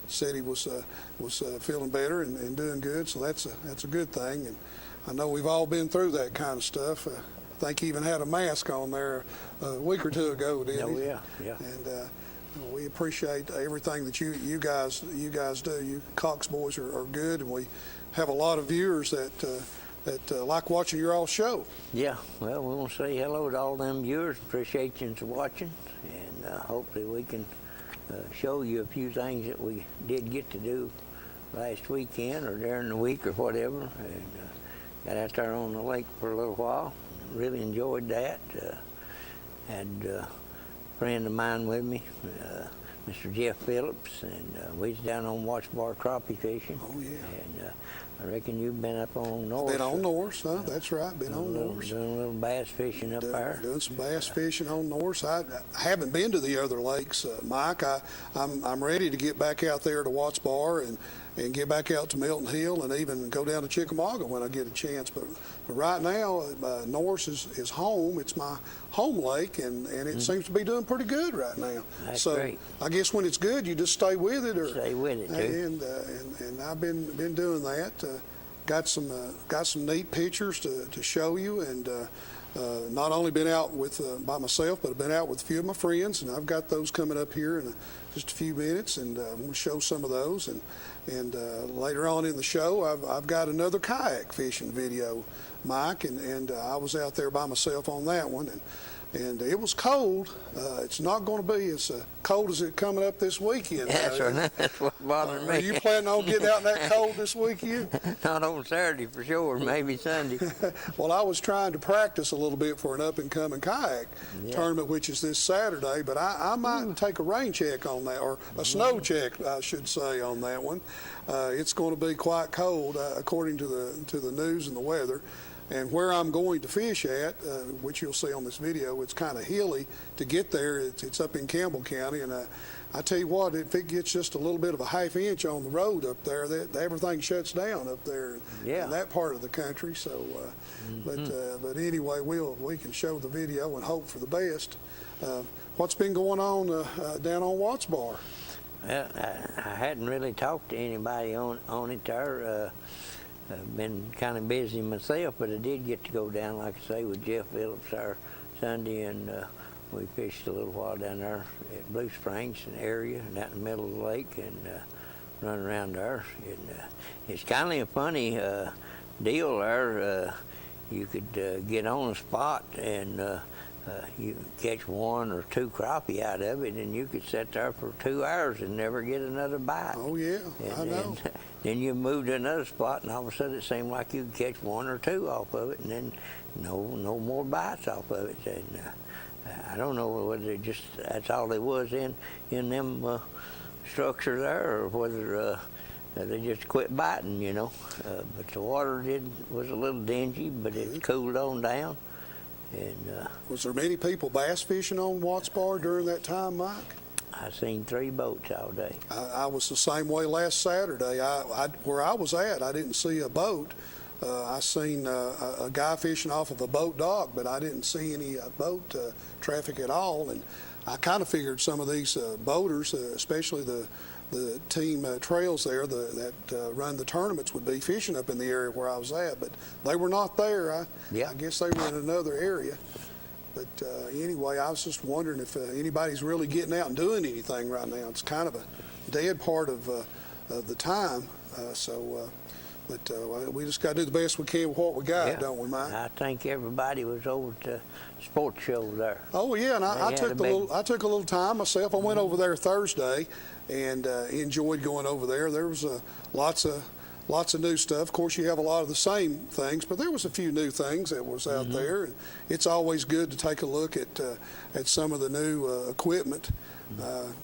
said he was feeling better and doing good. So that's a good thing. And I know we've all been through that kind of stuff. I think he even had a mask on there a week or two ago, didn't he? Oh yeah. And we appreciate everything that you guys do. You Cox boys are good, and we have a lot of viewers that like watching your all show. Yeah, well, we want to say hello to all them viewers. Appreciate you for watching, and hopefully we can show you a few things that we did get to do last weekend or during the week or whatever. And got out there on the lake for a little while. Really enjoyed that. Had a friend of mine with me, Mr. Jeff Phillips, and we was down on Watch Bar crappie fishing. Oh yeah. And I reckon you've been up on North. Been on North, huh? That's right. Been on North. Doing a little bass fishing up there. Doing some bass fishing on North. I haven't been to the other lakes, Mike. I'm ready to get back out there to Watts Bar and get back out to Milton Hill and even go down to Chickamauga when I get a chance. But right now, North is home. It's my home lake, and it seems to be doing pretty good right now. That's so great. I guess when it's good, you just stay with it. Stay with it, too. And I've been doing that. Got some neat pictures to show you, and not only been out with by myself, but I've been out with a few of my friends, and I've got those coming up here in just a few minutes, and I'm going to show some of those. And later on in the show, I've got another kayak fishing video, Mike, and I was out there by myself on that one, and it was cold. It's not going to be as cold as it coming up this weekend. That's what bothered me. Are you planning on getting out in that cold this weekend? Not on Saturday for sure, maybe Sunday. Well, I was trying to practice a little bit for an up-and-coming kayak tournament, which is this Saturday, but I might take a rain check on that, or a snow check, I should say, on that one. It's going to be quite cold, according to the news and the weather. And where I'm going to fish at, which you'll see on this video, it's kind of hilly to get there. It's up in Campbell County, and I tell you what, if it gets just a little bit of a half inch on the road up there, that everything shuts down up there in that part of the country. So, but anyway, we can show the video and hope for the best. What's been going on down on Watts Bar? Well, I hadn't really talked to anybody on it there. I've been kind of busy myself, but I did get to go down, like I say, with Jeff Phillips our Sunday, and we fished a little while down there at Blue Springs, an area down in the middle of the lake, and run around there. And it's kind of a funny deal there. You could get on a spot and you catch one or two crappie out of it, and you could sit there for 2 hours and never get another bite. Oh yeah, I know. And then you move to another spot, and all of a sudden it seemed like you could catch one or two off of it, and then no more bites off of it. And I don't know whether it just that's all there was in them structure there, or whether they just quit biting, you know. But the water was a little dingy, but it cooled on down. And was there many people bass fishing on Watts Bar during that time, Mike? I seen 3 boats all day. I was the same way last Saturday. Where I was at, I didn't see a boat. I seen a guy fishing off of a boat dock, but I didn't see any boat traffic at all. And I kind of figured some of these boaters, especially the team trails there that run the tournaments, would be fishing up in the area where I was at, but they were not there. I guess they were in another area. But anyway, I was just wondering if anybody's really getting out and doing anything right now. It's kind of a dead part of the time. But we just got to do the best we can with what we got, don't we, Mike? I think everybody was over to sports show there. Oh yeah, and I took a little time myself. I went over there Thursday, and enjoyed going over there. There was lots of new stuff. Of course, you have a lot of the same things, but there was a few new things that was out there. And it's always good to take a look at some of the new equipment.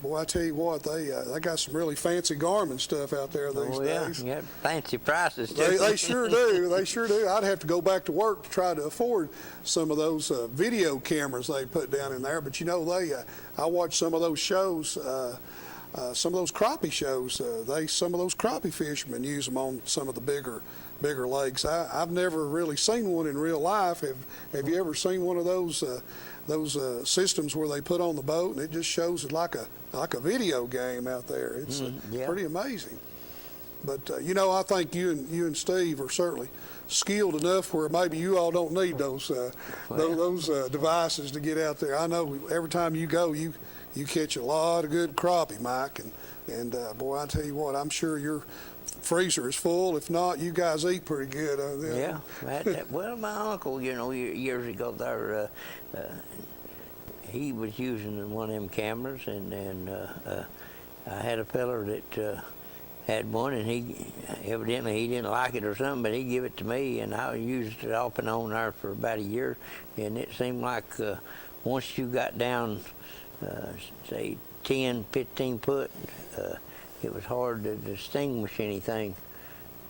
Boy, I tell you what, they got some really fancy Garmin stuff out there these days. Yeah, fancy prices too. They sure do. They sure do. I'd have to go back to work to try to afford some of those video cameras they put down in there. But you know, I watched some of those shows some of those crappie shows, some of those crappie fishermen use them on some of the bigger lakes. I've never really seen one in real life. Have you ever seen one of those systems where they put on the boat and it just shows it like a video game out there? It's pretty amazing. But I think you and Steve are certainly skilled enough where maybe you all don't need those devices to get out there. I know every time you go, you catch a lot of good crappie, Mike, and boy, I tell you what, I'm sure your freezer is full. If not, you guys eat pretty good. Yeah. Well, my uncle, years ago there, he was using one of them cameras, and I had a feller that had one, and he didn't like it or something, but he gave it to me, and I used it off and on there for about a year, and it seemed like once you got down, say 10, 15 foot, it was hard to distinguish anything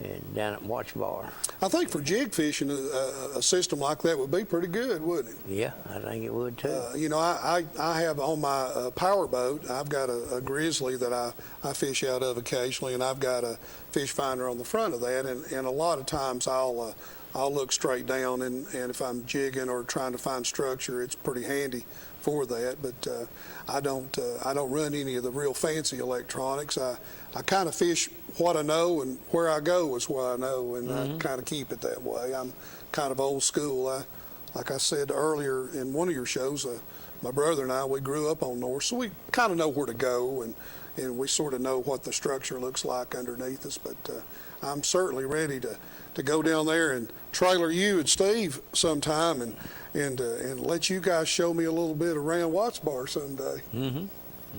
and down at Watch Bar. I think for jig fishing, a system like that would be pretty good, wouldn't it? Yeah, I think it would too. I have on my power boat, I've got a grizzly that I fish out of occasionally, and I've got a fish finder on the front of that, and a lot of times I'll look straight down, and if I'm jigging or trying to find structure, it's pretty handy for that. But I don't run any of the real fancy electronics. I kind of fish what I know, and where I go is where I know, and I kind of keep it that way. I'm kind of old school. Like I said earlier in one of your shows, my brother and I, we grew up on North, so we kind of know where to go, and we sort of know what the structure looks like underneath us. But I'm certainly ready to go down there and trailer you and Steve sometime and let you guys show me a little bit around Watts Bar someday.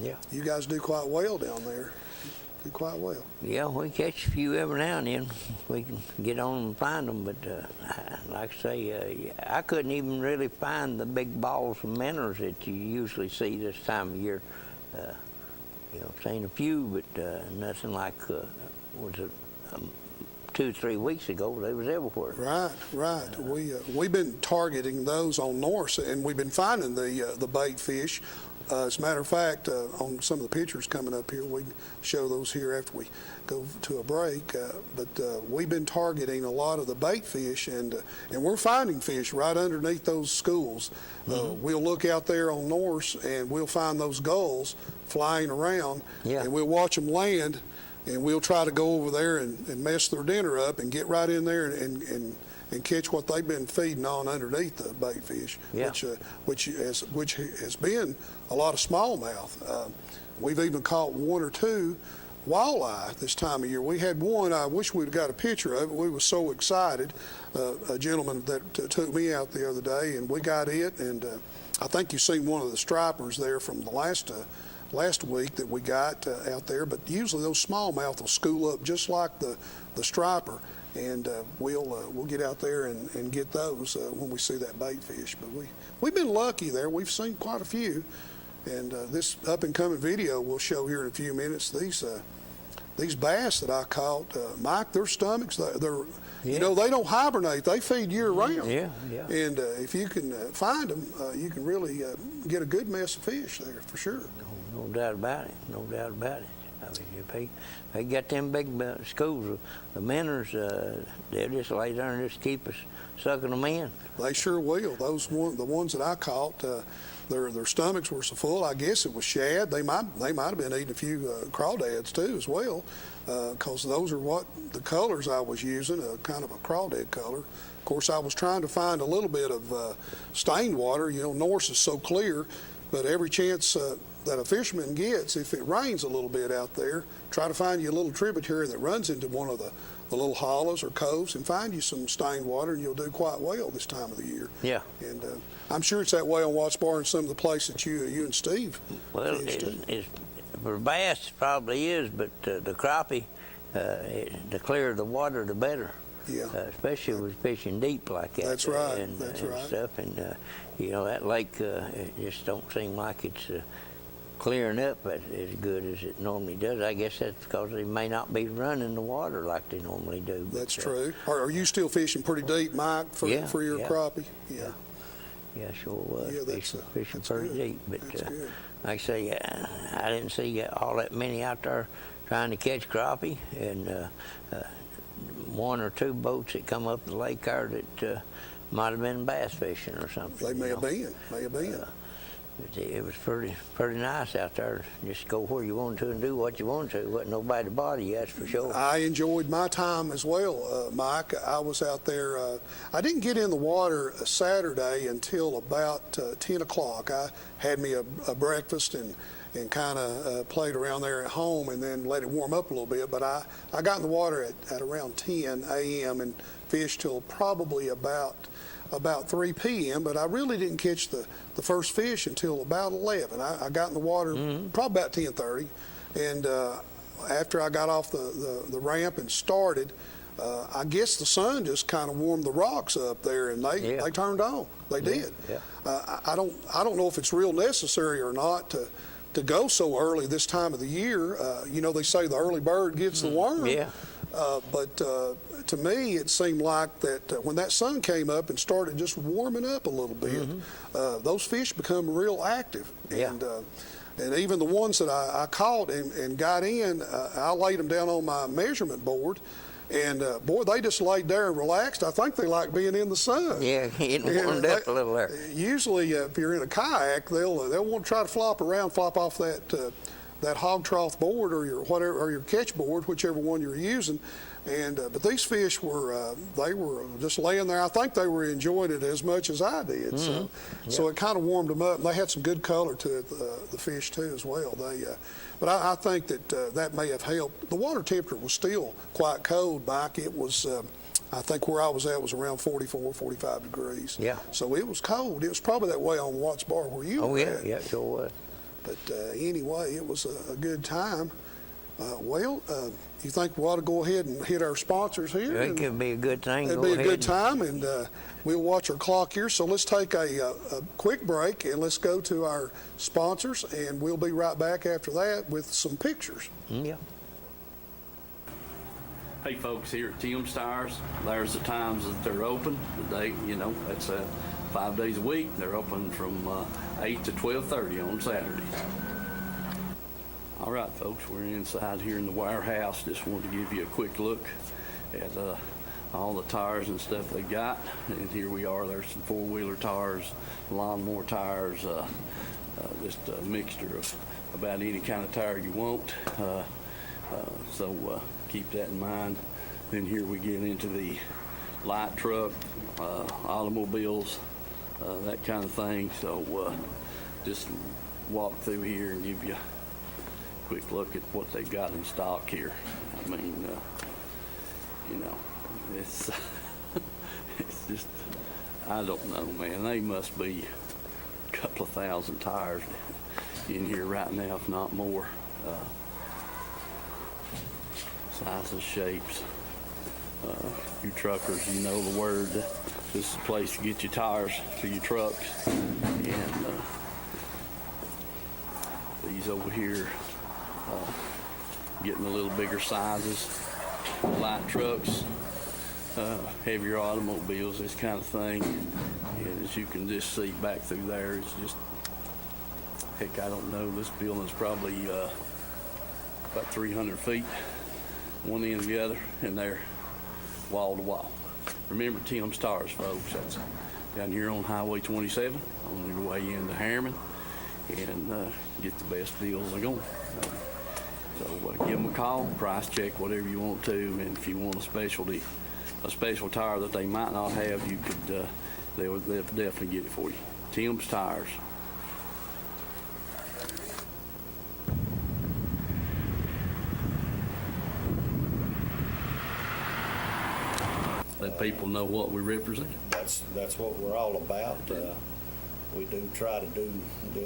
Yeah. You guys do quite well down there. Do quite well. Yeah, we catch a few every now and then. We can get on and find them, but like I say, I couldn't even really find the big balls of minnows that you usually see this time of year. Seen a few, but nothing like was it 2 or 3 weeks ago. They was everywhere. Right. We've been targeting those on Norse, and we've been finding the bait fish. As a matter of fact, on some of the pictures coming up here, we can show those here after we go to a break. But we've been targeting a lot of the bait fish, and we're finding fish right underneath those schools. We'll look out there on Norse, and we'll find those gulls flying around, and we'll watch them land, and we'll try to go over there and mess their dinner up and get right in there and catch what they've been feeding on underneath the bait fish, which has been a lot of smallmouth. We've even caught 1 or 2 walleye this time of year. We had one, I wish we'd got a picture of it. We were so excited. A gentleman that took me out the other day, and we got it, and I think you've seen one of the stripers there from the last week that we got out there, but usually those smallmouth will school up just like the striper, and we'll get out there and get those when we see that bait fish. But we've been lucky there. We've seen quite a few, and this up and coming video we'll show here in a few minutes. These bass that I caught, Mike, their stomachs, they're they don't hibernate. They feed year round. Yeah. And if you can find them, you can really get a good mess of fish there for sure. No doubt about it. I mean, if they got them big schools of minnows, they'll just lay there and just keep us sucking them in. They sure will. The ones that I caught, their stomachs were so full. I guess it was shad. They might have been eating a few crawdads too as well, because those are what the colors I was using, kind of a crawdad color. Of course, I was trying to find a little bit of stained water. Norse is so clear, but every chance that a fisherman gets, if it rains a little bit out there, try to find you a little tributary that runs into one of the little hollows or coves and find you some stained water, and you'll do quite well this time of the year. Yeah. And I'm sure it's that way on Watts Bar and some of the places that you and Steve Well, it's for bass it probably is, but the crappie, the clearer the water, the better. Yeah. Especially with fishing deep like that. That's right. And right. Stuff. And that lake, it just don't seem like it's clearing up as good as it normally does. I guess that's because they may not be running the water like they normally do. That's true. Are you still fishing pretty deep, Mike, for your crappie? Yeah. Yeah, sure was. Yeah, that's Fishing that's pretty good. deep. But That's good. like I say, I didn't see all that many out there trying to catch crappie, and one or two boats that come up the lake there that might have been bass fishing or something. They may you have know. been. May have been. It was pretty nice out there. Just go where you wanted to and do what you wanted to. Wasn't nobody to bother you, that's for sure. I enjoyed my time as well, Mike. I was out there. I didn't get in the water Saturday until about 10 o'clock. I had me a breakfast and kind of played around there at home and then let it warm up a little bit. But I got in the water at around 10 a.m. and fished till probably about 3 p.m., but I really didn't catch the first fish until about 11. I got in the water probably about 10:30, and after I got off the ramp and started, I guess the sun just kind of warmed the rocks up there, and they turned on. They did. Yeah. I don't know if it's real necessary or not to go so early this time of the year. They say the early bird gets the worm. Yeah. But to me, it seemed like that when that sun came up and started just warming up a little bit, those fish become real active. Yeah. And even the ones that I caught and got in, I laid them down on my measurement board. And boy, they just laid there and relaxed. I think they like being in the sun. Yeah, getting warmed up a little there. Usually, if you're in a kayak, they'll want to try to flop off that hog trough board or your catch board, whichever one you're using. And but these fish were just laying there. I think they were enjoying it as much as I did. So it kind of warmed them up. And they had some good color to it, the fish too as well. But I think that may have helped. The water temperature was still quite cold, Mike. It was. I think where I was at was around 44, 45 degrees. Yeah. So it was cold. It was probably that way on Watts Bar where you were at. Oh, yeah, sure was. But anyway, it was a good time. You think we ought to go ahead and hit our sponsors here? It could be a good thing. It'd be a good time, and we'll watch our clock here. So let's take a quick break, and let's go to our sponsors, and we'll be right back after that with some pictures. Yeah. Hey folks, here at Tim's Tires, there's the times that they're open. That's 5 days a week. They're open from 8 to 12:30 on Saturdays. All right, folks, we're inside here in the warehouse. Just wanted to give you a quick look at all the tires and stuff they got. And here we are. There's some four-wheeler tires, lawnmower tires, just a mixture of about any kind of tire you want. So keep that in mind. Then here we get into the light truck, automobiles, that kind of thing. So just walk through here and give you a quick look at what they got in stock here. I mean, it's it's just, I don't know, man. They must be a couple of thousand tires in here right now, if not more. Sizes, shapes. You truckers, you know the word. This is a place to get your tires for your trucks. And these over here, getting a little bigger sizes, light trucks, heavier automobiles, this kind of thing. And as you can just see back through there, it's just, heck, I don't know, this building's probably about 300 feet, one end to the other, and they're wall to wall. Remember Tim's Tires, folks. That's down here on Highway 27 on your way into Harriman, and get the best deals they're going. So give them a call, price check, whatever you want to, and if you want a special tire that they might not have, you could, they'll definitely get it for you. Tim's Tires. Let people know what we represent. That's what we're all about. We do try to do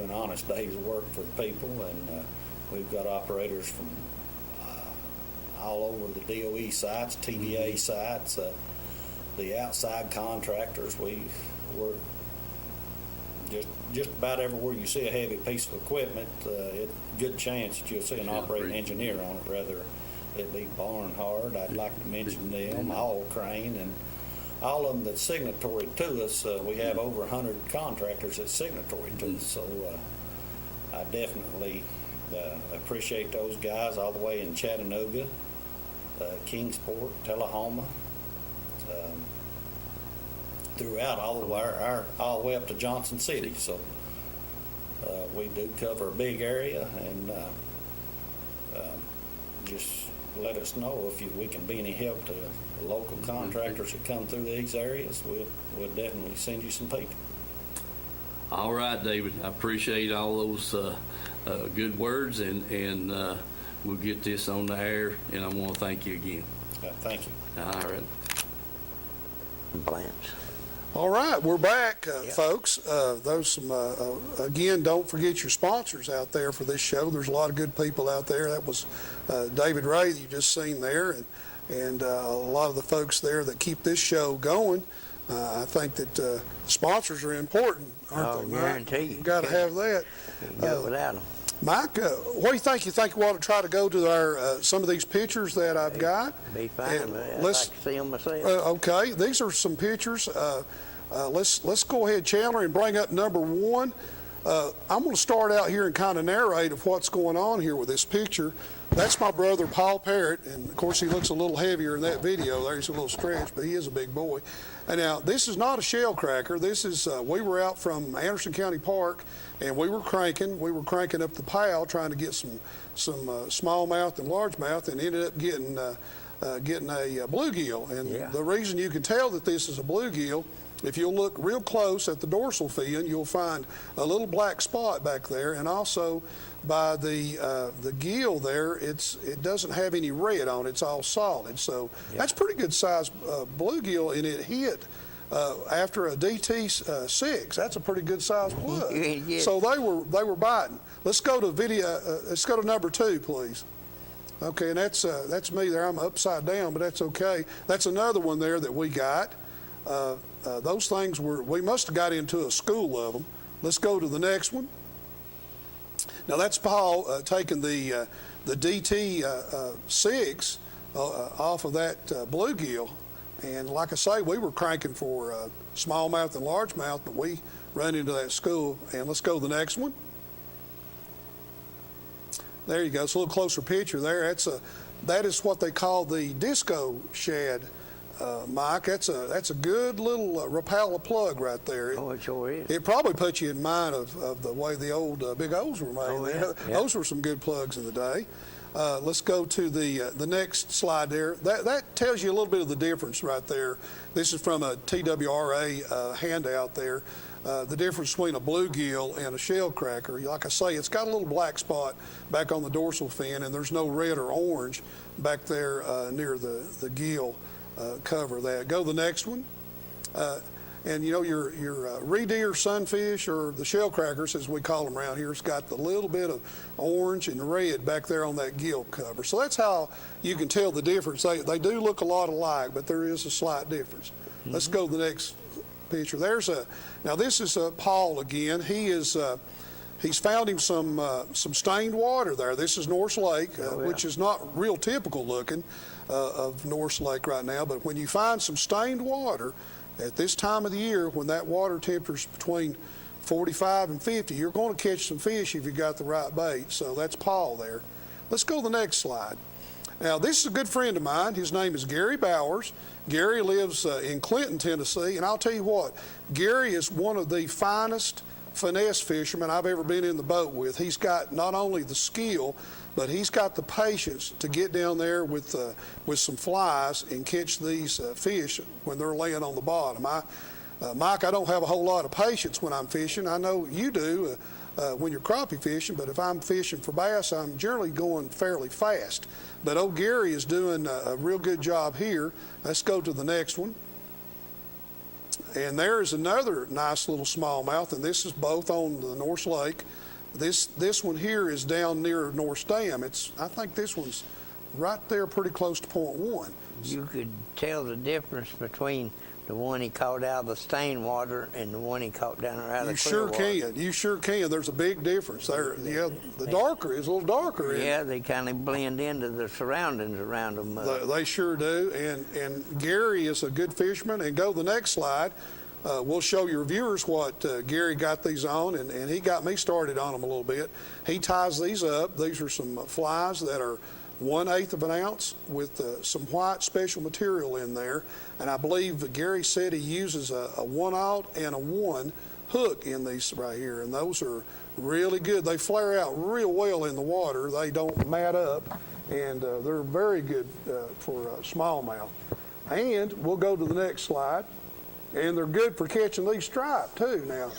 an honest day's work for the people, and we've got operators from all over the DOE sites, TVA sites, the outside contractors. We're just about everywhere you see a heavy piece of equipment, good chance that you'll see an operating engineer on it, rather it be Barnhard. I'd like to mention them, All Crane, and all of them that's signatory to us. We have over 100 contractors that's signatory to us, so I definitely appreciate those guys all the way in Chattanooga, Kingsport, Tullahoma, throughout all the way up to Johnson City. So we do cover a big area, and just let us know if we can be any help to the local contractors that come through these areas. We'll definitely send you some people. All right, David, I appreciate all those good words, and we'll get this on the air, and I want to thank you again. Thank you. All right. Plants. All right, we're back, folks. Again, don't forget your sponsors out there for this show. There's a lot of good people out there. That was David Ray that you just seen there, and a lot of the folks there that keep this show going. I think that sponsors are important, aren't they, Mike? Guarantee you. You've got to have that. You go without them. Mike, what do you think? You think we ought to try to go to our some of these pictures that I've got? Be fine, but I'd let's- like to see them myself. Okay, these are some pictures. Let's go ahead, Chandler, and bring up number one. I'm going to start out here and kind of narrate of what's going on here with this picture. That's my brother, Paul Parrott, and of course he looks a little heavier in that video there. He's a little stretched, but he is a big boy. And now, this is not a shell cracker. This is, we were out from Anderson County Park, and we were cranking up the PAL trying to get some smallmouth and largemouth, and ended up getting a bluegill. And the reason you can tell that this is a bluegill, if you'll look real close at the dorsal fin, you'll find a little black spot back there, and also by the gill there, it doesn't have any red on it. It's all solid. So that's pretty good size bluegill, and it hit after a DT 6. That's a pretty good size plug. So they were biting. Let's go to video. Let's go to number two, please. Okay, and that's me there. I'm upside down, but that's okay. That's another one there that we got. Those things we must have got into a school of them. Let's go to the next one. Now that's Paul taking the DT 6 off of that bluegill, and like I say, we were cranking for smallmouth and largemouth, but we run into that school. And let's go to the next one. There you go. It's a little closer picture there. That is what they call the disco shad. Mike, that's a good little Rapala plug right there. It sure is. It probably puts you in mind of the way the old Big O's were made. Those were some good plugs in the day. Let's go to the next slide there. That tells you a little bit of the difference right there. This is from a TWRA handout there. The difference between a bluegill and a shell cracker. Like I say, it's got a little black spot back on the dorsal fin, and there's no red or orange back there near the gill. Cover that. Go to the next one. And you know, your redeer sunfish, or the shell crackers as we call them around here, it's got the little bit of orange and red back there on that gill cover. So that's how you can tell the difference. They do look a lot alike, but there is a slight difference. Let's go to the next picture. Now this is Paul again. He's found him some stained water there. This is Norse Lake, which is not real typical looking of Norse Lake right now. But when you find some stained water at this time of the year, when that water temperature is between 45 and 50, you're going to catch some fish if you got the right bait. So that's Paul there. Let's go to the next slide. Now this is a good friend of mine. His name is Gary Bowers. Gary lives in Clinton, Tennessee, and I'll tell you what, Gary is one of the finest finesse fishermen I've ever been in the boat with. He's got not only the skill, but he's got the patience to get down there with some flies and catch these fish when they're laying on the bottom. Mike, I don't have a whole lot of patience when I'm fishing. I know you do when you're crappie fishing, but if I'm fishing for bass, I'm generally going fairly fast. But old Gary is doing a real good job here. Let's go to the next one. And there is another nice little smallmouth, and this is both on the Norse Lake. This one here is down near Norse Dam. I think this one's right there pretty close to point one. You could tell the difference between the one he caught out of the stained water and the one he caught down there out of the clear water. You sure can. There's a big difference there. Yeah, the darker is a little darker. Yeah, they kind of blend into the surroundings around them. They sure do. And Gary is a good fisherman. And go to the next slide. We'll show your viewers what Gary got these on, and he got me started on them a little bit. He ties these up. These are some flies that are 1/8 of an ounce with some white special material in there. And I believe Gary said he uses a 1/0 and a 1 hook in these right here. And those are really good. They flare out real well in the water. They don't mat up. And they're very good for smallmouth. And we'll go to the next slide. And they're good for catching these stripe too. Now,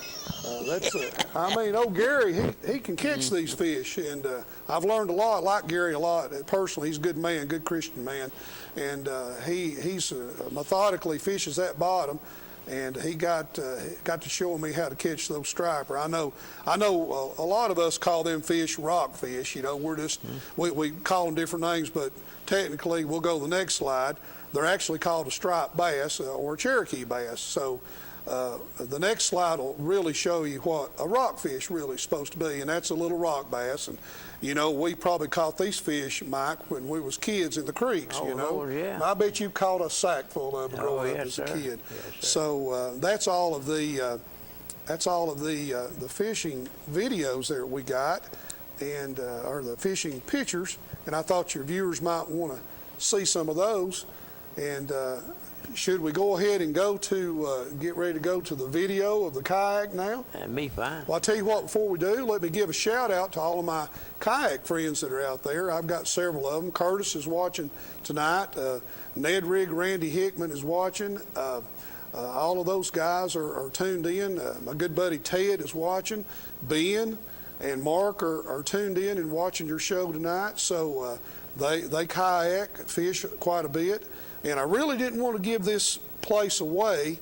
I mean, old Gary, he can catch these fish, and I've learned a lot. Like Gary a lot personally. He's a good man, good Christian man, and he's methodically fishes that bottom, and he got to show me how to catch those striper. I know a lot of us call them fish rockfish. You know, we're just we call them different names, but technically, we'll go to the next slide. They're actually called a striped bass or a Cherokee bass. So the next slide will really show you what a rockfish really is supposed to be, and that's a little rock bass. And you know, we probably caught these fish, Mike, when we was kids in the creeks. Oh, you know, Lord, yeah. And I bet you caught a sack full of them growing up as a kid. Yes, so that's all of the fishing videos that we got, and or the fishing pictures. And I thought your viewers might want to see some of those. And should we go ahead and go to get ready to go to the video of the kayak now? That'd be fine. Well, I'll tell you what, before we do, let me give a shout out to all of my kayak friends that are out there. I've got several of them. Curtis is watching tonight. Ned Rigg, Randy Hickman is watching. All of those guys are tuned in. My good buddy Ted is watching. Ben and Mark are tuned in and watching your show tonight. So they kayak, fish quite a bit. And I really didn't want to give this place away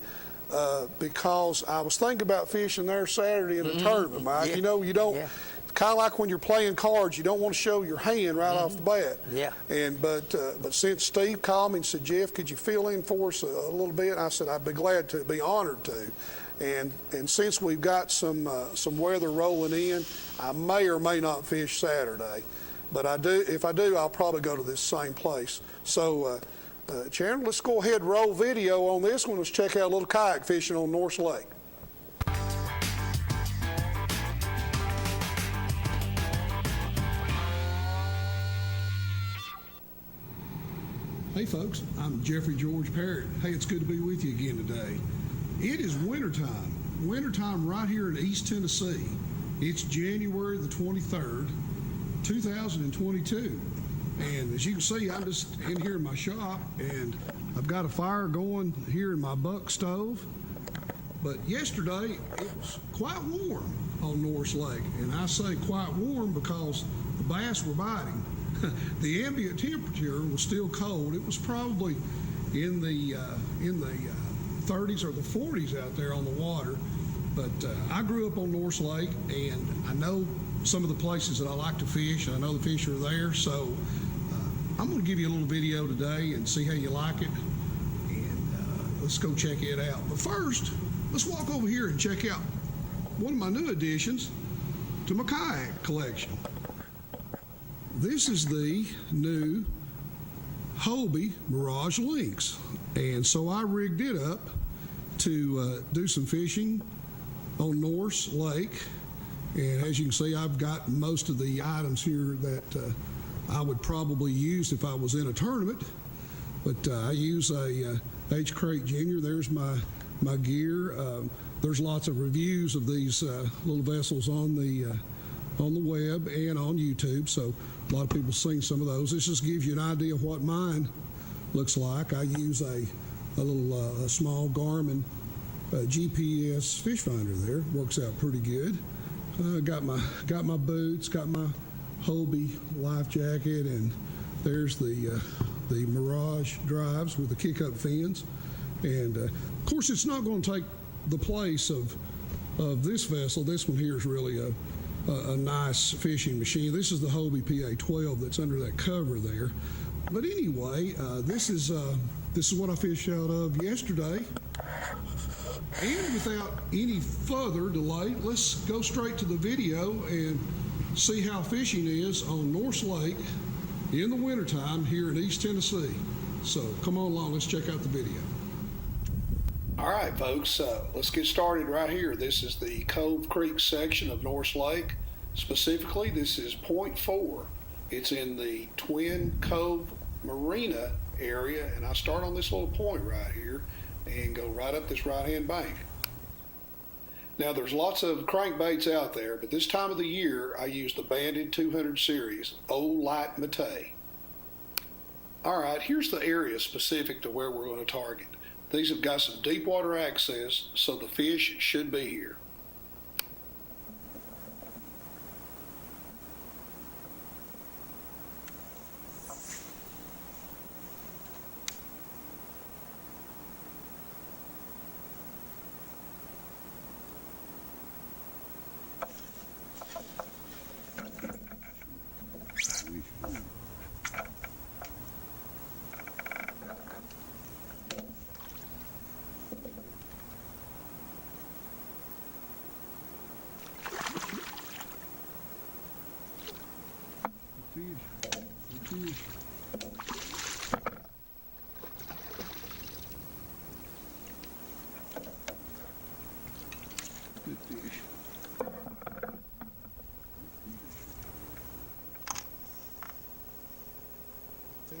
because I was thinking about fishing there Saturday in a tournament, Mike. Yeah. You know, you don't, kind of like when you're playing cards, you don't want to show your hand right off the bat. Yeah. And but since Steve called me and said, Jeff, could you fill in for us a little bit? I said, I'd be glad to, be honored to. And since we've got some weather rolling in, I may or may not fish Saturday. But if I do, I'll probably go to this same place. So, Chairman, let's go ahead and roll video on this one. Let's check out a little kayak fishing on North Lake. Hey folks, I'm Jeffrey George Parrott. Hey, it's good to be with you again today. It is wintertime right here in East Tennessee. It's January the 23rd, 2022. And as you can see, I'm just in here in my shop, and I've got a fire going here in my buck stove. But yesterday, it was quite warm on North Lake. And I say quite warm because the bass were biting. The ambient temperature was still cold. It was probably in the 30s or the 40s out there on the water. But I grew up on North Lake, and I know some of the places that I like to fish, and I know the fish are there. So I'm going to give you a little video today and see how you like it. And let's go check it out. But first, let's walk over here and check out one of my new additions to my kayak collection. This is the new Hobie Mirage Lynx. And so I rigged it up to do some fishing on North Lake. And as you can see, I've got most of the items here that I would probably use if I was in a tournament. But I use a H. Crate Junior. There's my gear. There's lots of reviews of these little vessels on the web and on YouTube. So a lot of people have seen some of those. This just gives you an idea of what mine looks like. I use a small Garmin GPS fish finder there. Works out pretty good. Got my boots, got my Hobie life jacket, and there's the Mirage drives with the kick-up fins. And of course, it's not going to take the place of this vessel. This one here is really a nice fishing machine. This is the Hobie PA-12 that's under that cover there. But anyway, this is what I fished out of yesterday. And without any further delay, let's go straight to the video and see how fishing is on North Lake in the wintertime here in East Tennessee. So come on along, let's check out the video. All right, folks, let's get started right here. This is the Cove Creek section of North Lake. Specifically, this is Point 4. It's in the Twin Cove Marina area, and I start on this little point right here and go right up this right-hand bank. Now, there's lots of crankbaits out there, but this time of the year, I use the Banded 200 series, Old Light Matay. All right, here's the area specific to where we're going to target. These have got some deep water access, so the fish should be here. Good fish. Fish.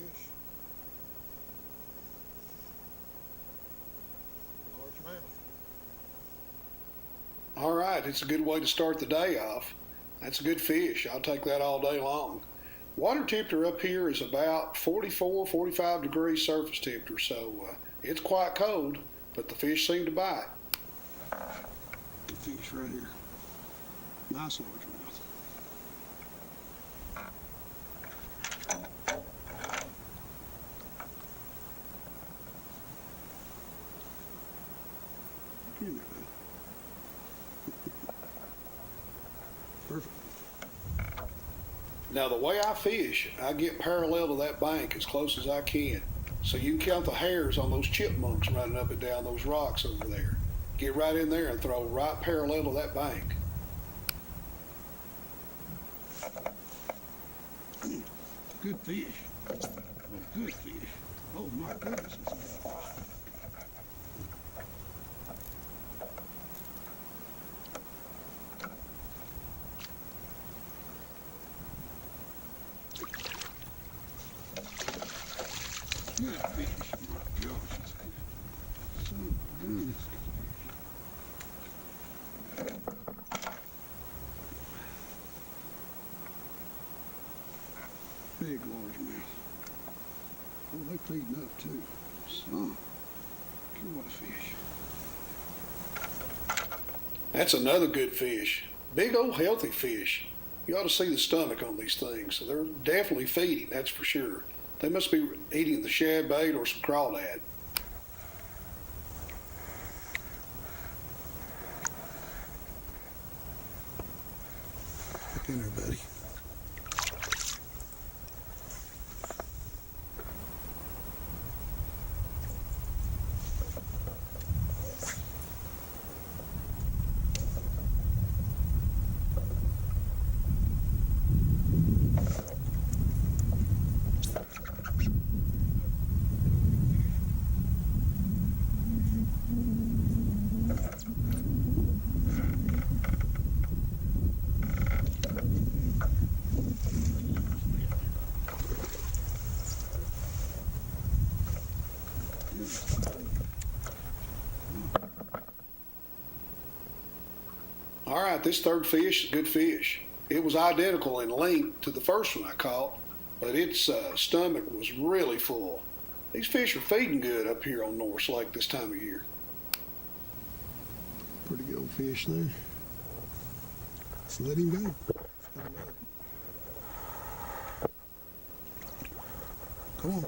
Large mouth. All right, it's a good way to start the day off. That's a good fish. I'll take that all day long. Water temperature up here is about 44, 45 degrees surface temperature, so it's quite cold, but the fish seem to bite. Good fish right here. Nice large mouth. Give me that. Perfect. Now, the way I fish, I get parallel to that bank as close as I can. So you can count the hairs on those chipmunks running up and down those rocks over there. Get right in there and throw right parallel to that bank. Good fish. Good fish. Oh my goodness. Good fish. My gosh. So good. Big largemouth. Oh, they feeding up too. Son, what a fish. That's another good fish. Big old healthy fish. You ought to see the stomach on these things. So they're definitely feeding, that's for sure. They must be eating the shad bait or some crawdad. Look in there, buddy. All right, this third fish is a good fish. It was identical in length to the first one I caught, but its stomach was really full. These fish are feeding good up here on North Lake this time of year. Pretty good old fish there. Let's let him go. Come on.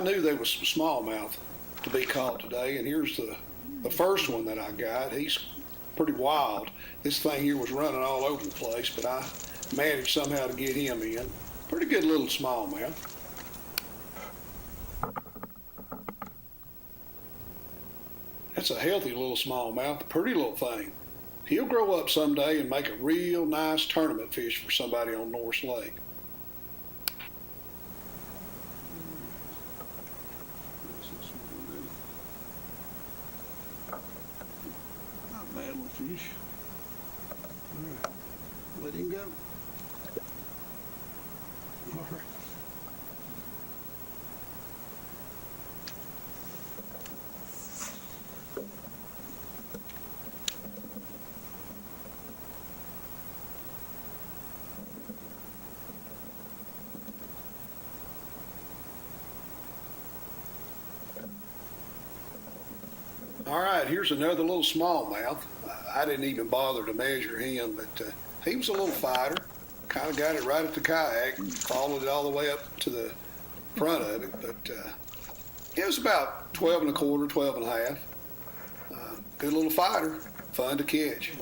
knew there was some smallmouth to be caught today, and here's the first one that I got. He's pretty wild. This thing here was running all over the place, but I managed somehow to get him in. Pretty good little smallmouth. That's a healthy little smallmouth, a pretty little thing. He'll grow up someday and make a real nice tournament fish for somebody on North Lake. Not bad little fish. All right, let him go. All right. All right, here's another little smallmouth. I didn't even bother to measure him, but he was a little fighter. Kind of got it right at the kayak and followed it all the way up to the front of it. But it was about 12 and a quarter, 12 and a half. Good little fighter, fun to catch.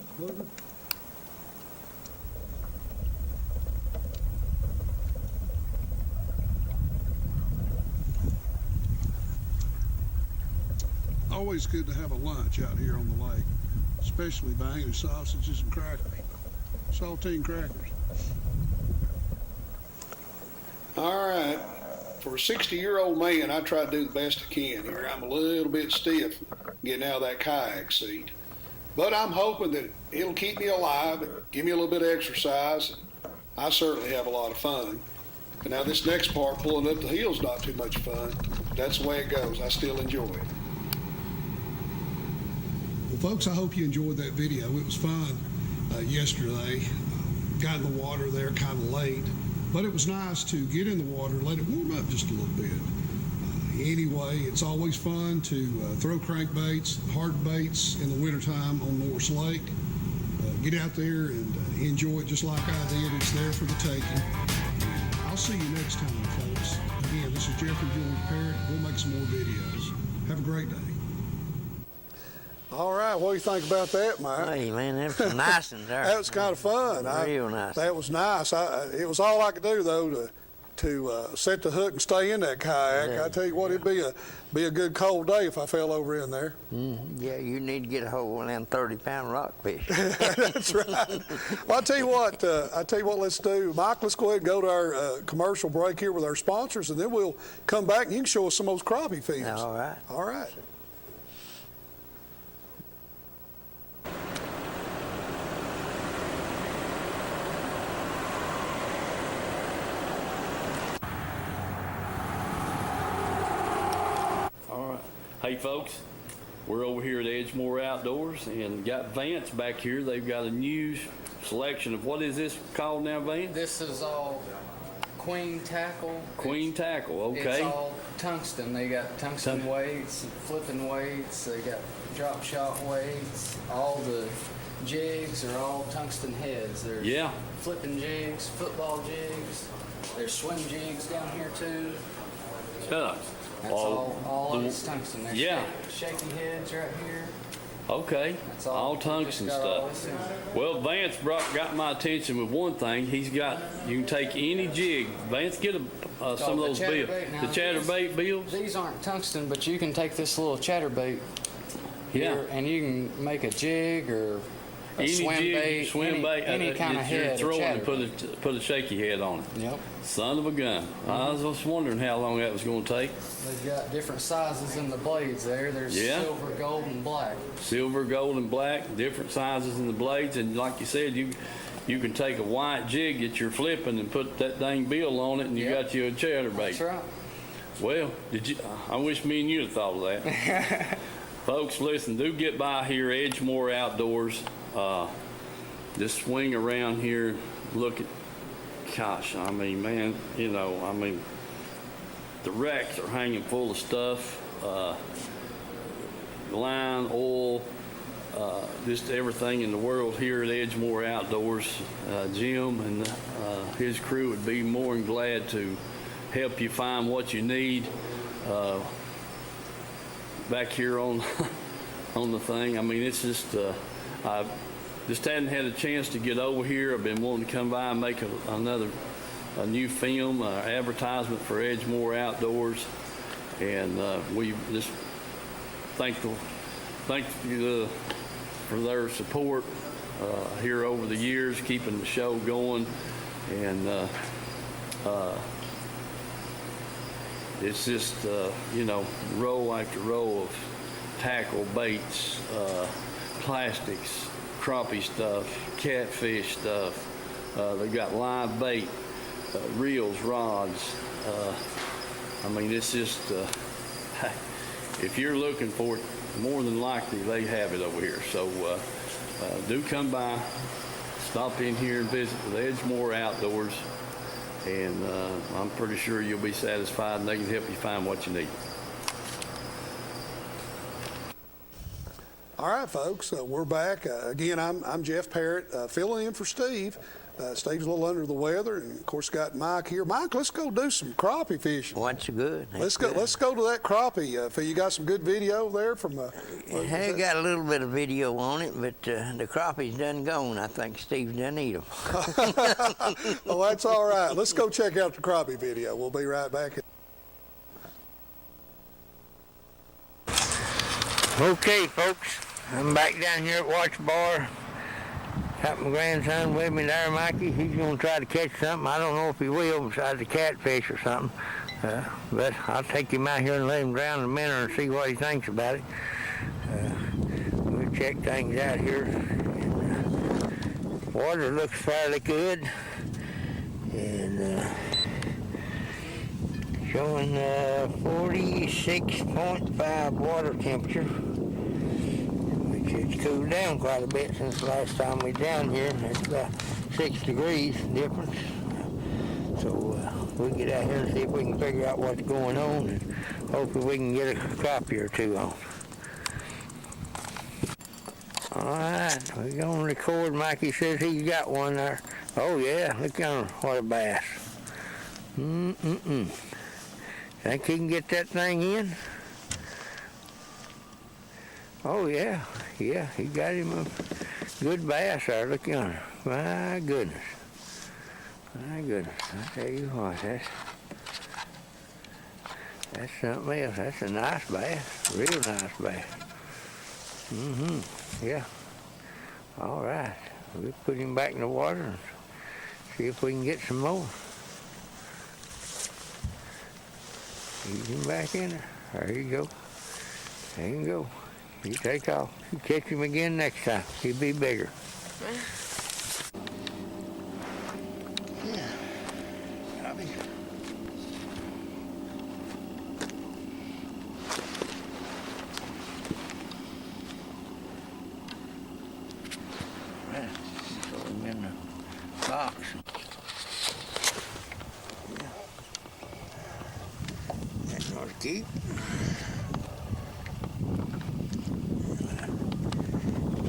Always good to have a lunch out here on the lake, especially banging sausages and crackers, saltine crackers. All right, for a 60-year-old man, I try to do the best I can here. I'm a little bit stiff getting out of that kayak seat, but I'm hoping that it'll keep me alive, give me a little bit of exercise, and I certainly have a lot of fun. And now this next part, pulling up the hill's not too much fun. That's the way it goes. I still enjoy it. Well, folks, I hope you enjoyed that video. It was fun yesterday. Got in the water there kind of late, but it was nice to get in the water, let it warm up just a little bit. Anyway, it's always fun to throw crankbaits, hard baits in the wintertime on North Lake. Get out there and enjoy it just like I did. It's there for the taking. I'll see you next time, folks. Again, this is Jeffrey George Parrott. We'll make some more videos. Have a great day. All right, what do you think about that, Mike? Hey, man, that was some nice ones there. That was kind of fun. Real nice. That was nice. It was all I could do, though, to set the hook and stay in that kayak. Yeah. I tell you what, it'd be a good cold day if I fell over in there. Yeah, you need to get a hold of one of them 30-pound rockfish. That's right. Well, I tell you what, let's do. Mike, let's go ahead and go to our commercial break here with our sponsors, and then we'll come back and you can show us some of those crappie feeds. All right. All right. Hey folks, we're over here at Edgemore Outdoors and got Vance back here. They've got a new selection of, what is this called now, Vance? This is all queen tackle. Queen tackle, okay. It's all tungsten. They got tungsten weights, flipping weights. They got drop shot weights. All the jigs are all tungsten heads. There's flipping jigs, football jigs. There's swim jigs down here too. That's all of it's tungsten. There's shaky heads right here. Okay, That's all tungsten stuff. Well, Vance got my attention with one thing. You can take any jig. Vance, get some of those bills. The chatterbait bills? These aren't tungsten, but you can take this little chatterbait here and you can make a jig or a swim bait, any kind of head. You're throwing and put a shaky head on it. Yep. Son of a gun. I was just wondering how long that was going to take. They've got different sizes in the blades there. There's silver, gold, and black. Silver, gold, and black, different sizes in the blades. And like you said, you can take a white jig that you're flipping and put that dang bill on it, and you got you a chatterbait. That's right. Well, I wish me and you had thought of that. Folks, listen, do get by here, Edgemore Outdoors. Just swing around here, look at, gosh, I mean, man, the racks are hanging full of stuff, line, oil, just everything in the world here at Edgemore Outdoors. Jim and his crew would be more than glad to help you find what you need. back here on on the thing. I mean, it's just I just hadn't had a chance to get over here. I've been wanting to come by and make a new film advertisement for Edgemore Outdoors, and we just thank you for their support here over the years, keeping the show going, and it's just row after row of tackle, baits, plastics, crappie stuff, catfish stuff. They've got live bait, reels, rods. I mean, it's just if you're looking for it, more than likely they have it over here. So do come by, stop in here and visit with Edgemore Outdoors, and I'm pretty sure you'll be satisfied, and they can help you find what you need. All right, folks, we're back. Again, I'm Jeff Parrott, filling in for Steve. Steve's a little under the weather, and of course got Mike here. Mike, let's go do some crappie fishing. What's good? Let's go to that crappie. You got some good video there from. I got a little bit of video on it, but the crappie's done gone. I think Steve's done eat them. Well, that's all right. Let's go check out the crappie video. We'll be right back. Okay, folks, I'm back down here at Watch Bar. Got my grandson with me there, Mikey. He's going to try to catch something. I don't know if he will besides a catfish or something. But I'll take him out here and let him drown in a minute and see what he thinks about it. We'll check things out here. Water looks fairly good. And showing 46.5 water temperature. It's cooled down quite a bit since the last time we were down here. It's about 6 degrees difference. So we'll get out here and see if we can figure out what's going on, and hopefully we can get a crappie or two on. All right, we're going to record. Mikey says he's got one there. Oh yeah, look on what a bass. Think he can get that thing in? Oh yeah, he got him a good bass there. Look yonder. My goodness. I tell you what, that's something else. That's a nice bass, real nice bass. Yeah. All right, we'll put him back in the water and see if we can get some more. Ease him back in there. There you go. There you go. You take off. You catch him again next time. He'll be bigger. Yeah. Copy. Right. Throw him in the box. Yeah. That's not to keep.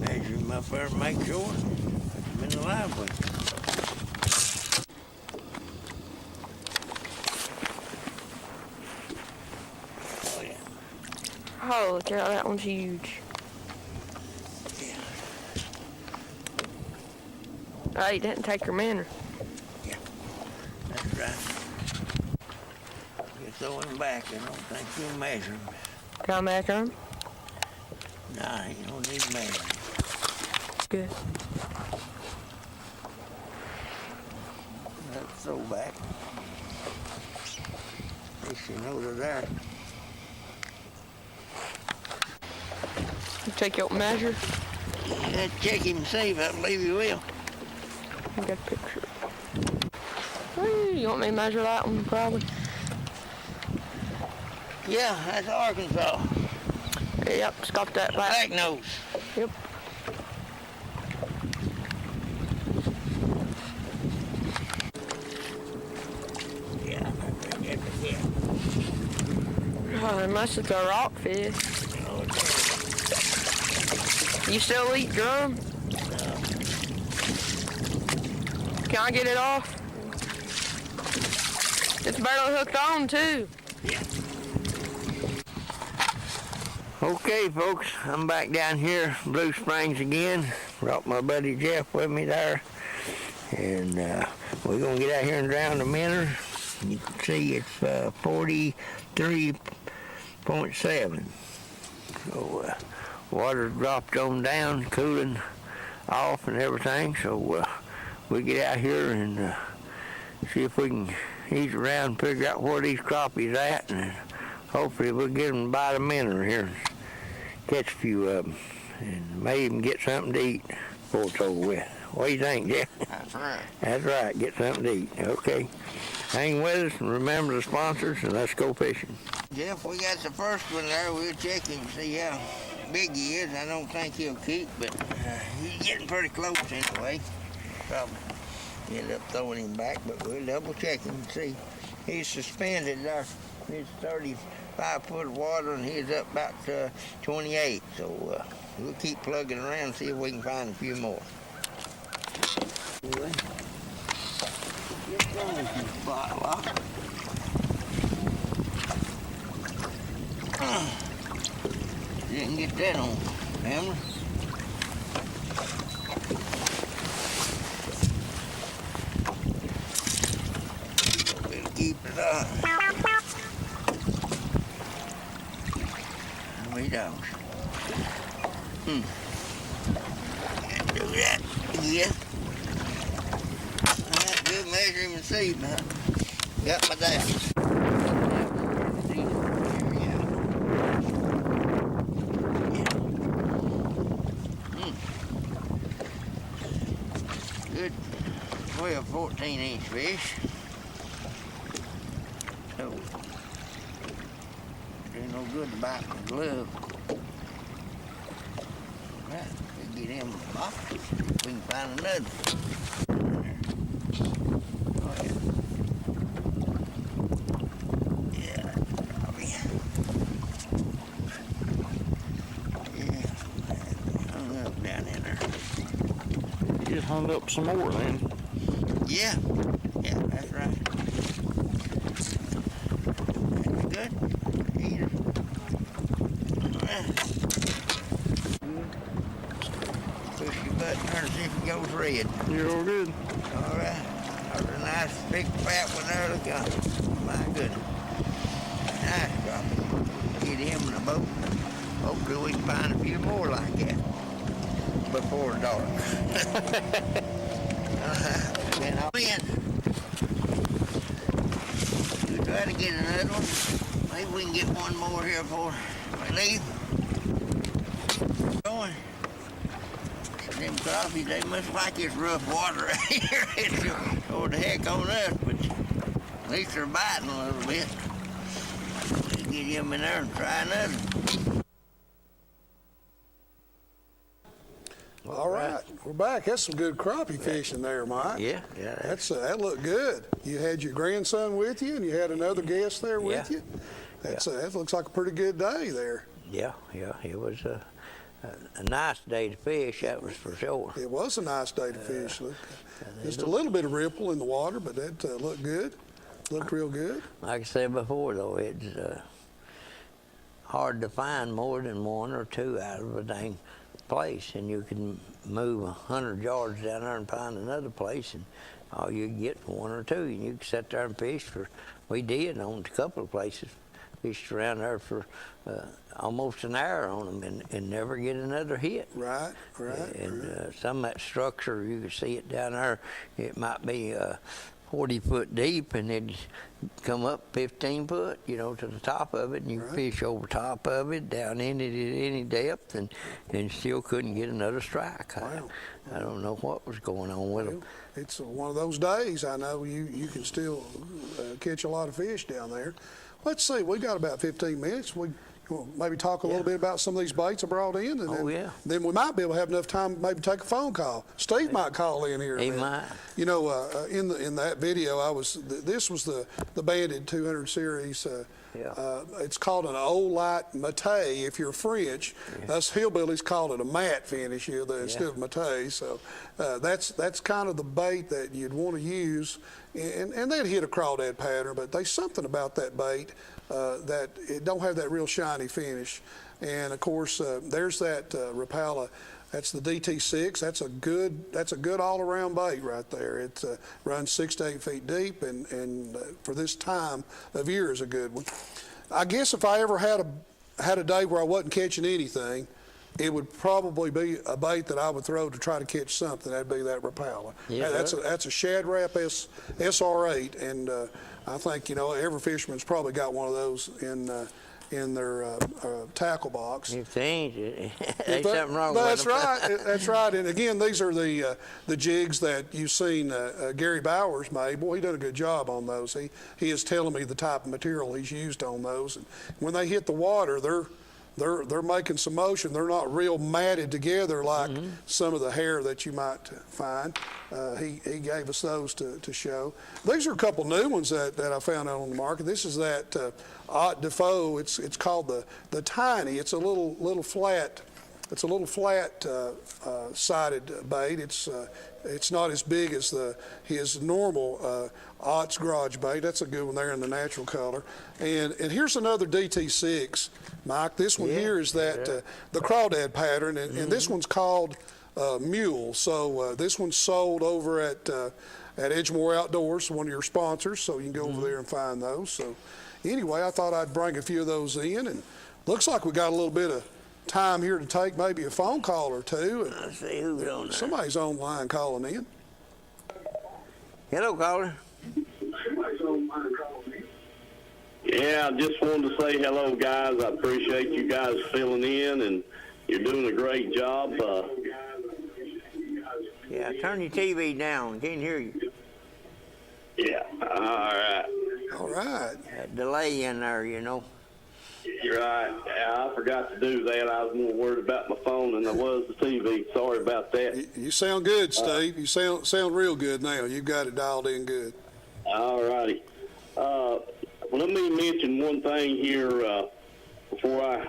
Measure him up there and make sure. Put him in the live one. Oh yeah. Oh, look out, that one's huge. Yeah. Oh, you didn't take your manner. Yeah. That's right. You throw him back. I don't think you'll measure him. Can I measure him? Nah, you don't need to measure him. Good. Let's throw back. At least you know they're there. You take your measure. Let's check him and see, but I believe you will. You got a picture. Hey, you want me to measure that one, probably? Yeah, that's Arkansas. Yep, it's got that back. Black nose. Yep. Yeah, I think that's a hit. Oh, unless it's a rockfish. Oh, it's You still eat drum? Can I get it off? It's barely hooked on, too. yeah. Okay, folks, I'm back down here, Blue Springs again. Brought my buddy Jeff with me there. And we're going to get out here and drown the minnow. You can see it's 43.7. So water dropped on down, cooling off and everything. So we get out here and see if we can ease around and figure out where these crappies at. And hopefully we'll get them by the minnow here and catch a few of them. And maybe even get something to eat before it's over with. What do you think, Jeff? That's right. That's right. Get something to eat. Okay. Hang with us and remember the sponsors, and let's go fishing. Jeff, we got the first one there. We'll check him and see how big he is. I don't think he'll keep, but he's getting pretty close anyway. Probably end up throwing him back, but we'll double check him and see. He's suspended there. He's 35 foot of water, and he's up about 28. So we'll keep plugging around and see if we can find a few more. Anyway, get going, you spot lock. Didn't get that on camera. We'll keep it up. How many dogs? Can't do that again. Good measure him and see, man. Got my doubts. Good 12, 14-inch fish. So, do no good to bite my glove. Right, we get him in the box. We can find another. Hung up some more then. Yeah, that's right. That's good. Eat it. All right. Push your button there and see if it goes red. You're all good. All right. There's a nice big fat one there. Look at it. My goodness. Nice crappie. Get him in the boat. Hopefully we can find a few more like that before dark. And I'll in. We'll try to get another one. Maybe we can get one more here before we leave. Going. Them crappies, they must like this rough water right here. It's sure the heck on us, but at least they're biting a little bit. We'll get him in there and try another. All right, we're back. That's some good crappie fishing there, Mike. Yeah. That looked good. You had your grandson with you, and you had another guest there with you. That looks like a pretty good day there. Yeah. It was a nice day to fish, that was for sure. It was a nice day to fish. Just a little bit of ripple in the water, but that looked good. Looked real good. Like I said before, though, it's hard to find more than one or two out of a dang place, and you can move 100 yards down there and find another place, and all you get one or two, and you can sit there and fish we did on a couple of places, fished around there for almost an hour on them and never get another hit. Right. And some of that structure, you can see it down there, it might be 40 foot deep, and it'd come up 15 foot, to the top of it, and you fish over top of it, down in it at any depth, and still couldn't get another strike. Wow. I don't know what was going on with them. It's one of those days. I know you can still catch a lot of fish down there. Let's see, we got about 15 minutes. We maybe talk a little bit about some of these baits I brought in, and then we might be able to have enough time to maybe take a phone call. Steve might call in here. He might. In that video, this was the Banded 200 series. It's called an old light mate. If you're French, us hillbillies call it a matte finish instead of mate. So that's kind of the bait that you'd want to use, and they'd hit a crawdad pattern, but there's something about that bait that it don't have that real shiny finish. And of course, there's that Rapala. That's the DT6. That's a good all-around bait right there. It runs 6 to 8 feet deep, and for this time of year is a good one. I guess if I ever had a day where I wasn't catching anything, it would probably be a bait that I would throw to try to catch something. That'd be that Rapala. Yeah, that's a Shad Rap SR8, and I think every fisherman's probably got one of those in their tackle box. If they ain't, there's something wrong with That's them. right. That's right. And again, these are the jigs that you've seen Gary Bowers made. Boy, he done a good job on those. He is telling me the type of material he's used on those. And when they hit the water, they're making some motion. They're not real matted together like some of the hair that you might find. He gave us those to show. These are a couple new ones that I found out on the market. This is that Haute Defoe. It's called the Tiny. It's a little flat. It's a little flat sided bait. It's not as big as his normal Ott's garage bait. That's a good one there in the natural color. And here's another DT6, Mike. This one here is that the crawdad pattern, and this one's called Mule. So this one's sold over at Edgemore Outdoors, one of your sponsors. So you can go over there and find those. So anyway, I thought I'd bring a few of those in, and looks like we got a little bit of time here to take maybe a phone call or two. And Let's see who's on there. somebody's online calling in. Hello, caller. Yeah, I just wanted to say hello, guys. I appreciate you guys filling in, and you're doing a great job. Yeah, turn your TV down. Can't hear you. Yeah, all right. All right. That delay in there, You're right. Yeah, I forgot to do that. I was more worried about my phone than I was the TV. Sorry about that. You sound good, Steve. You sound real good now. You've got it dialed in good. All righty. Let me mention one thing here before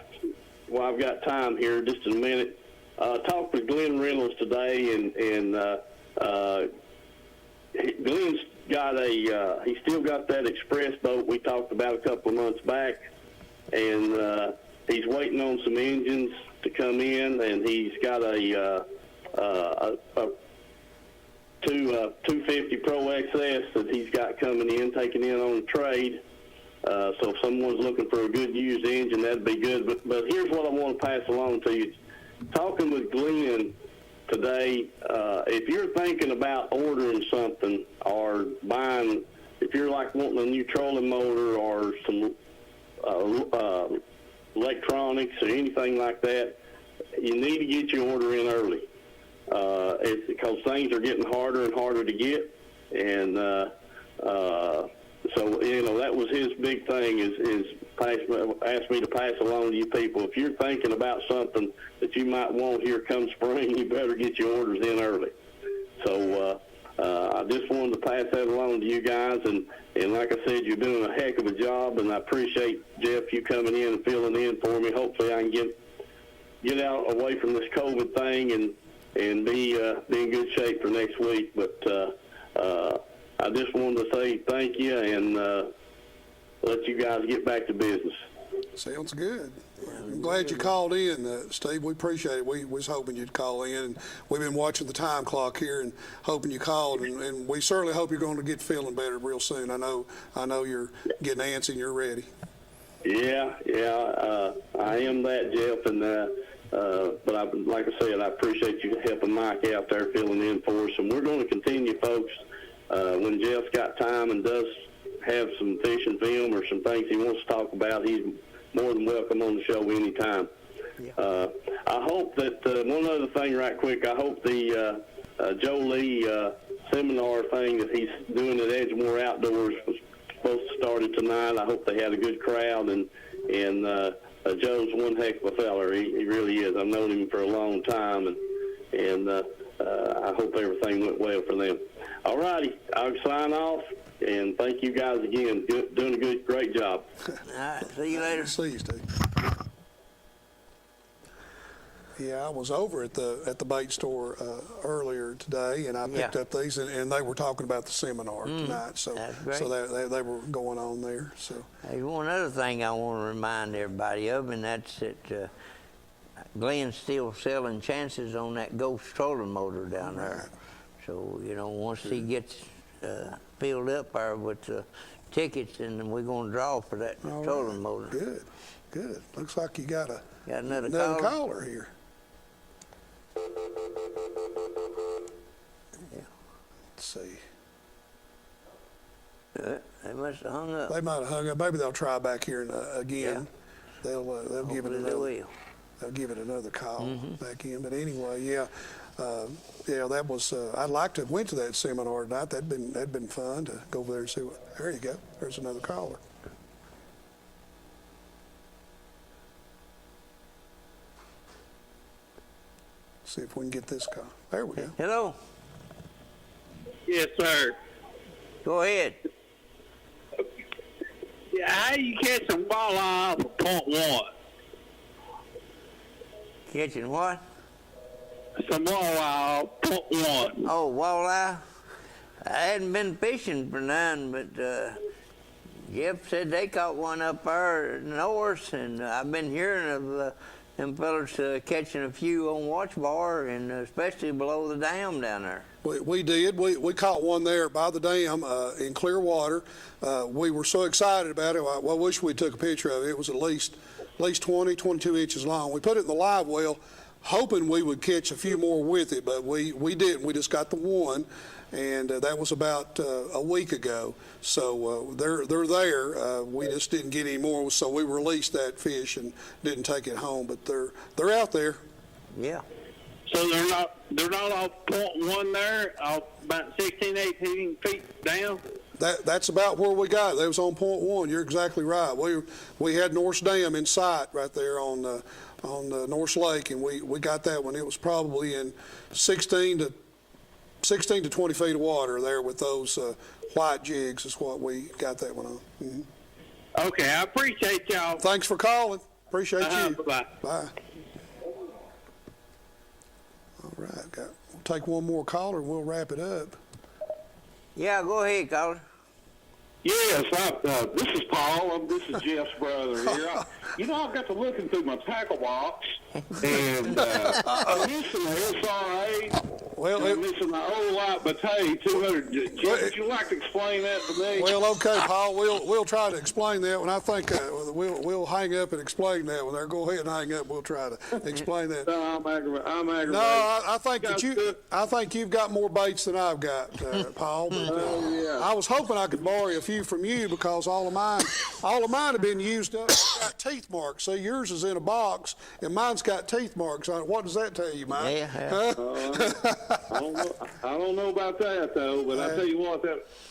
I've got time here, just in a minute. Talked with Glenn Reynolds today, and Glenn's got he still got that express boat we talked about a couple of months back, and he's waiting on some engines to come in, and he's got a 250 Pro XS that he's got coming in, taking in on trade. So if someone's looking for a good used engine, that'd be good. But here's what I want to pass along to you. Talking with Glenn today, if you're thinking about ordering something or buying, if you're like wanting a new trolling motor or some electronics or anything like that, you need to get your order in early. It's because things are getting harder and harder to get, and so that was his big thing is asked me to pass along to you people. If you're thinking about something that you might want here come spring, you better get your orders in early. So I just wanted to pass that along to you guys, and like I said, you're doing a heck of a job, and I appreciate, Jeff, you coming in and filling in for me. Hopefully I can get out away from this COVID thing and be in good shape for next week. But I just wanted to say thank you and let you guys get back to business. Sounds good. I'm glad you called in, Steve. We appreciate it. We was hoping you'd call in, and we've been watching the time clock here and hoping you called, and we certainly hope you're going to get feeling better real soon. I know you're getting antsy and you're ready. Yeah, I am that, Jeff, and but like I said, I appreciate you helping Mike out there filling in for us, and we're going to continue, folks. When Jeff's got time and does have some fishing film or some things he wants to talk about, he's more than welcome on the show anytime. Yeah. I hope that one other thing right quick, I hope the Joe Lee seminar thing that he's doing at Edgemore Outdoors was supposed to start it tonight. I hope they had a good crowd, and Joe's one heck of a feller. He really is. I've known him for a long time, and I hope everything went well for them. All righty, I'll sign off, and thank you guys again. Doing a great job. All right, see you later. See you, Steve. Yeah, I was over at the bait store earlier today, and I picked up these, and they were talking about the seminar tonight. So that's great. so they were going on there. So Hey, one other thing I want to remind everybody of, and that's that Glenn's still selling chances on that Ghost trolling motor down there. So, you know, once he gets filled up there with tickets, and we're going to draw for that trolling motor. Good. Looks like you got Another caller here. Let's see. They must have hung up. They might have hung up. Maybe they'll try back here again. They'll give it Hopefully another. they will. They'll give it another call back in. But anyway, that was. I'd like to have went to that seminar tonight. That'd been fun to go over there and see what. There you go. There's another caller. See if we can get this call. There we go. Hello. Yes, sir. Go ahead. Yeah, how do you catch some walleye off of .1? Catching what? Some walleye off .1. Oh, walleye. I hadn't been fishing for none, but Jeff said they caught one up there north, and I've been hearing of them fellas catching a few on Watch Bar, and especially below the dam down there. We did. We caught one there by the dam in clear water. We were so excited about it. I wish we took a picture of it. It was at least 20, 22 inches long. We put it in the live well, hoping we would catch a few more with it, but we didn't. We just got the one, and that was about a week ago. So they're there. We just didn't get any more, so we released that fish and didn't take it home. But they're out there. Yeah. So they're not off .1 there, off about 16, 18 feet down? That's about where we got it. That was on .1. You're exactly right. We had Norse Dam in sight right there on Norse Lake, and we got that one. It was probably in 16 to 20 feet of water there with those white jigs is what we got that one on. Mm-hmm. Okay, I appreciate y'all. Thanks for calling. Appreciate you. Bye-bye. Bye. All right, we'll take one more caller and we'll wrap it up. Yeah, go ahead, caller. Yes, this is Paul. This is Jeff's brother here. I've got to looking through my tackle box, and I'm missing the SRA. Well, I'm missing the old light Batey 200. Jeff, would you like to explain that to me? Well, okay, Paul. We'll try to explain that one. I think we'll hang up and explain that one. There, go ahead and hang up. We'll try to explain that. No, I'm aggravated. No, I think I think you've got more baits than I've got, Paul. But, I was hoping I could borrow a few from you because all of mine have been used up. I've got teeth marks. See, yours is in a box, and mine's got teeth marks on it. What does that tell you, Mike? Yeah. Huh? I don't know about that though, but I tell you what,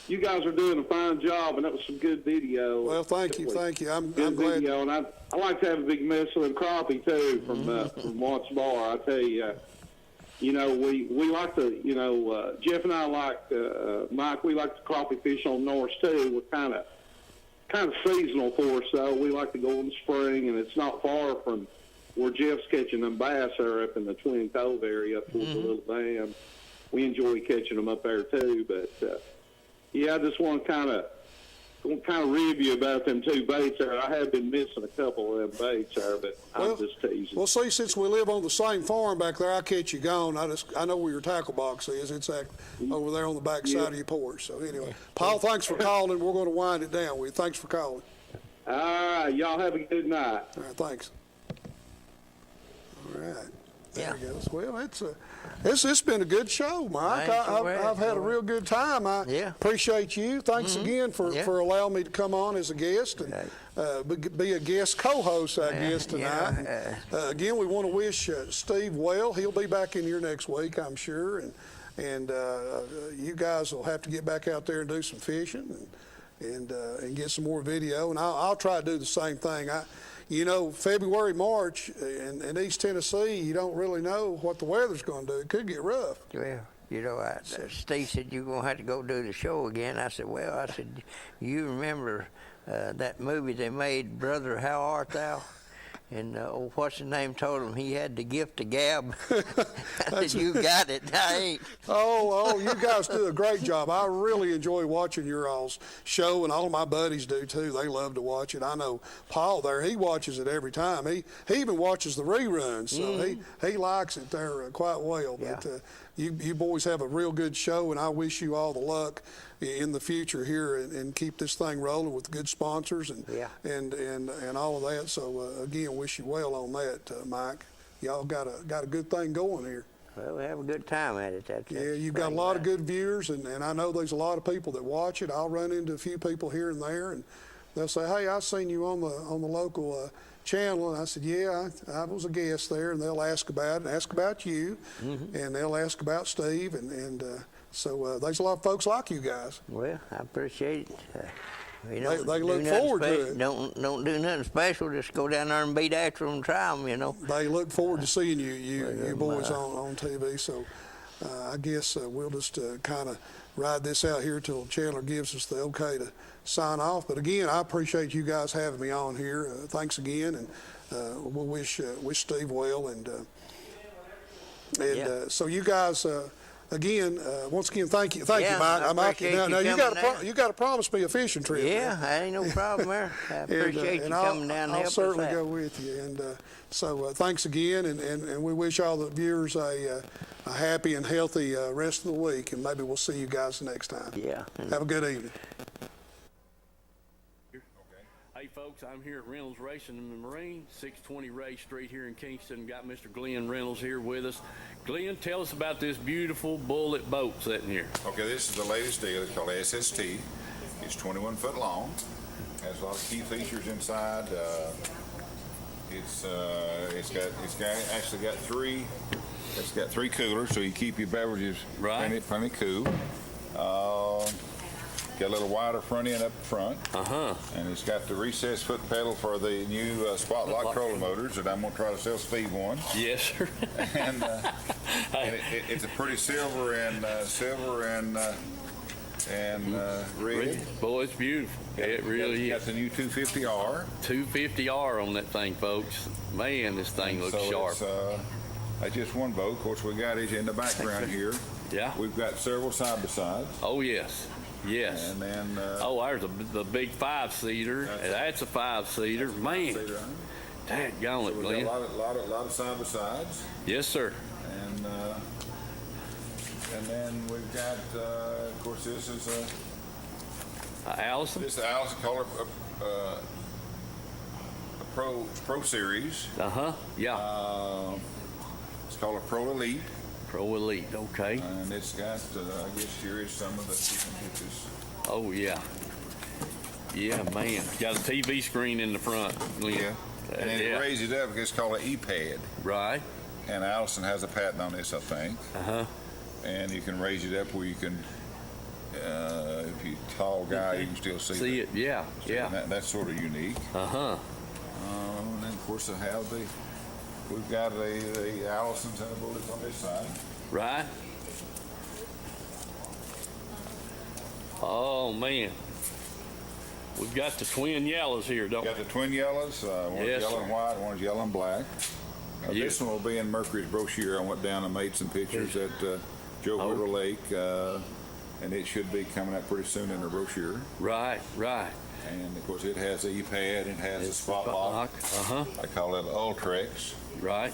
you guys are doing a fine job, and that was some good video. Well, thank you. I'm Good glad. video, and I like to have a big mess of crappie too from Watts Bar. I tell you, we like to, Jeff and I like Mike. We like to crappie fish on Norse too. We're kind of seasonal for us, though. We like to go in the spring, and it's not far from where Jeff's catching them bass are up in the Twin Cove area up towards the little dam. We enjoy catching them up there too. But I just want to kind of rib you about them two baits there. I have been missing a couple of them baits there, but I'm just teasing. Well, see, since we live on the same farm back there, I catch you gone. I know where your tackle box is. It's over there on the back side of your porch. So anyway, Paul, thanks for calling. We're going to wind it down with you. Thanks for calling. All right, y'all have a good night. All right, thanks. All right. There Yeah. it goes. Well, it's been a good show, Mike. I've had a real good time. I appreciate you. Thanks again for allowing me to come on as a guest and be a guest co-host, I guess, tonight. Again, we want to wish Steve well. He'll be back in here next week, I'm sure, and you guys will have to get back out there and do some fishing and get some more video. And I'll try to do the same thing. February, March in East Tennessee, you don't really know what the weather's going to do. It could get rough. Well, Steve said, you're going to have to go do the show again. I said, you remember that movie they made, Brother, How Art Thou? And what's his name told him he had the gift of gab. I said, you got it, I ain't. Oh, you guys do a great job. I really enjoy watching your all's show, and all of my buddies do too. They love to watch it. I know Paul there, he watches it every time. He even watches the reruns, so he likes it there quite well. Yeah. But you boys have a real good show, and I wish you all the luck in the future here, and keep this thing rolling with good sponsors and all of that. So again, wish you well on that, Mike. Y'all got a good thing going here. Well, we have a good time at it. That's You've got a lot of good viewers, and I know there's a lot of people that watch it. I'll run into a few people here and there, and they'll say, "Hey, I seen you on the local channel," and I said, "Yeah, I was a guest there," and they'll ask about you, and they'll ask about Steve, and so there's a lot of folks like you guys. Well, I appreciate it. They look forward to it. Don't do nothing special. Just go down there and beat after them and try them, They look forward to seeing you boys on TV. So I guess we'll just kind of ride this out here till Chandler gives us the okay to sign off. But again, I appreciate you guys having me on here. Thanks again, and we'll wish Steve well. And so you guys. Again, once again, thank you, Mike. Now you got to promise me a fishing trip. Yeah, that ain't no problem there. I appreciate you coming down to help us out. I'll certainly go with you. And so thanks again, and we wish all the viewers a happy and healthy rest of the week, and maybe we'll see you guys next time. Yeah. Have a good evening. Hey folks, I'm here at Reynolds Racing in the Marine, 620 Ray Street here in Kingston. Got Mr. Glenn Reynolds here with us. Glenn, tell us about this beautiful bullet boat sitting here. Okay, this is the latest deal. It's called SST. It's 21 foot long. Has a lot of key features inside. It's got three coolers, so you keep your beverages plenty cool. Got a little wider front end up front. And it's got the recessed foot pedal for the new Spotlight trolling motors that I'm going to try to sell Steve one. Yes, sir. And it's a pretty silver and red. Boy, it's beautiful. It really is. Got the new 250R. 250R on that thing, folks. Man, this thing looks sharp. That's just one boat. Of course, we got it in the background here. Yeah. We've got several side-by-sides. Oh, yes. Yes. And then... there's the big 5-seater. That's a 5-seater. Man. Dadgone it, Glenn. We've got a lot of side-by-sides. Yes, sir. And then we've got, of course, this is Allison. This is the Allison Color Pro Series. Yeah. It's called a Pro Elite. Pro Elite, okay. And it's got, I guess here is some of the pictures. Oh, yeah. Yeah, man. Got a TV screen in the front, Glenn. Yeah. And then it raises it up. It's called an E-pad. Right. And Allison has a patent on this, I think. And you can raise it up where you can, if you're a tall guy, you can still see it. Yeah, yeah. That's sort of unique. And then, of course, we've got the Allisons and the bullets on this side. Right. Oh, man. We've got the twin yellows here, don't we? Got the twin yellows. One's yellow and white, one's yellow and black. This one will be in Mercury's brochure. I went down and made some pictures at Joe River Lake, and it should be coming up pretty soon in the brochure. Right, right. And, of course, it has the E-pad, it has a spot lock. I call it Ultrex. Right.